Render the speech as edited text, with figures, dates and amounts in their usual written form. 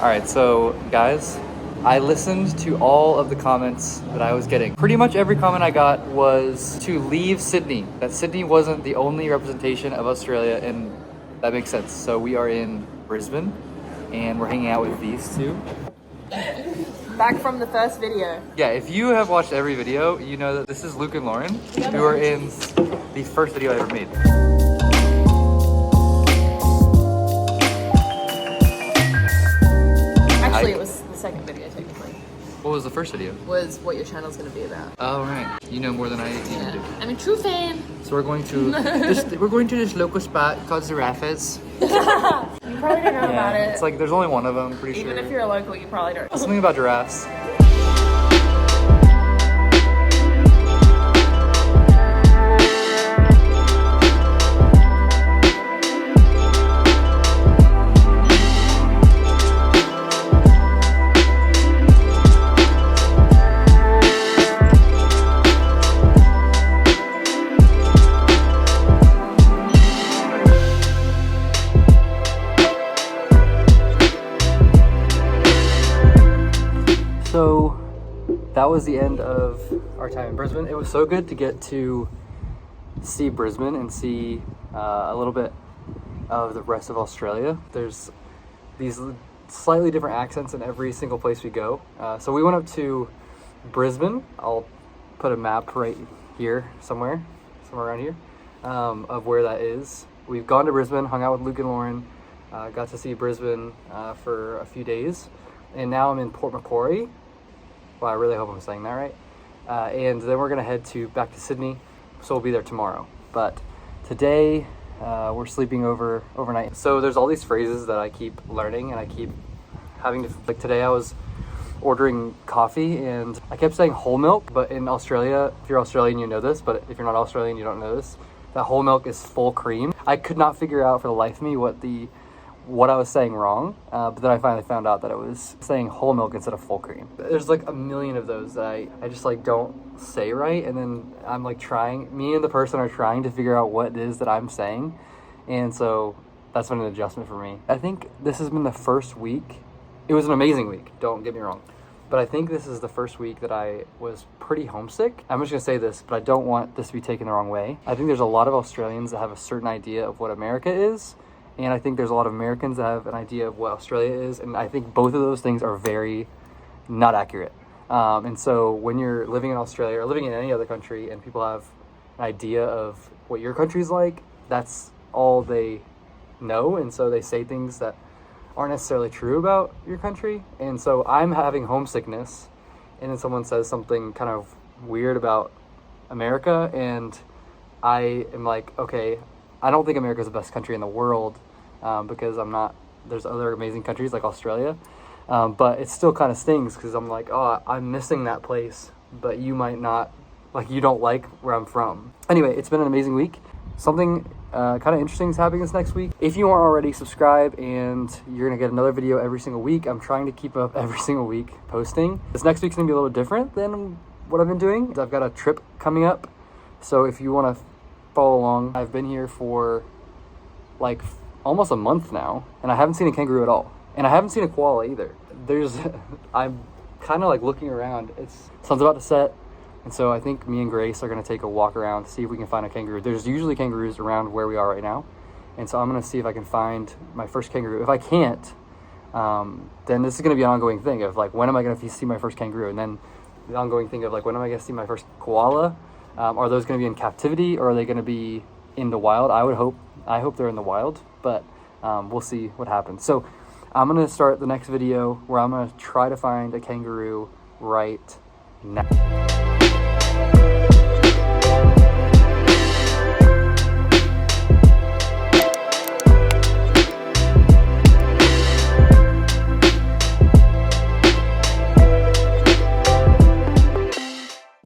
Alright, so guys, I listened to all of the comments that I was getting. Pretty much every comment I got was to leave Sydney. That Sydney wasn't the only representation of Australia, and that makes sense. So we are in Brisbane, and we're hanging out with these two. Back from the first video. Yeah, if you have watched every video, you know that this is Luke and Lauren, who are in the first video I ever made. Actually, it was the second video, technically. What was the first video? Was what your channel's going to be about. Oh, right. You know more than I even do. I'm a true fan. So we're going to this local spot called Giraffes. You probably don't know about it. It's like there's only one of them, pretty sure. Even if you're a local, you probably don't. Something about giraffes. So that was the end of our time in Brisbane. It was so good to get to see Brisbane and see a little bit of the rest of Australia. There's these slightly different accents in every single place we go. So we went up to Brisbane. I'll put a map right here, somewhere around here, of where that is. We've gone to Brisbane, hung out with Luke and Lauren, got to see Brisbane for a few days. And now I'm in Port Macquarie. Well, I really hope I'm saying that right. And then we're gonna head back to Sydney, so we'll be there tomorrow. But today, we're sleeping overnight. So there's all these phrases that I keep learning, and I keep having to, like today I was ordering coffee, and I kept saying whole milk, but in Australia, if you're Australian, you know this, but if you're not Australian, you don't know this, that whole milk is full cream. I could not figure out for the life of me what I was saying wrong, but then I finally found out that it was saying whole milk instead of full cream. There's like a million of those that I just like don't say right, and then I'm like me and the person are trying to figure out what it is that I'm saying, and so that's been an adjustment for me. I think this has been the first week. It was an amazing week, don't get me wrong, but I think this is the first week that I was pretty homesick. I'm just gonna say this, but I don't want this to be taken the wrong way. I think there's a lot of Australians that have a certain idea of what America is, and I think there's a lot of Americans that have an idea of what Australia is, and I think both of those things are very not accurate. And so when you're living in Australia or living in any other country and people have an idea of what your country's like, that's all they know, and so they say things that aren't necessarily true about your country. And so I'm having homesickness, and then someone says something kind of weird about America, and I am like, okay, I don't think America's the best country in the world, because there's other amazing countries like Australia, but it still kind of stings because I'm like, oh, I'm missing that place, but you might not, like, you don't like where I'm from. Anyway, it's been an amazing week. Something kind of interesting is happening this next week. If you aren't already, subscribe, and you're gonna get another video every single week. I'm trying to keep up every single week posting. This next week's gonna be a little different than what I've been doing. I've got a trip coming up, so if you want to follow along. I've been here for like almost a month now, and I haven't seen a kangaroo at all, and I haven't seen a koala either. I'm kind of like looking around. Sun's about to set, and so I think me and Grace are going to take a walk around to see if we can find a kangaroo. There's usually kangaroos around where we are right now, and so I'm going to see if I can find my first kangaroo. If I can't, then this is going to be an ongoing thing of like, when am I going to see my first kangaroo, and then the ongoing thing of like, when am I going to see my first koala? Are those going to be in captivity, or are they going to be in the wild? I hope they're in the wild, but we'll see what happens. So I'm going to start the next video where I'm going to try to find a kangaroo right now.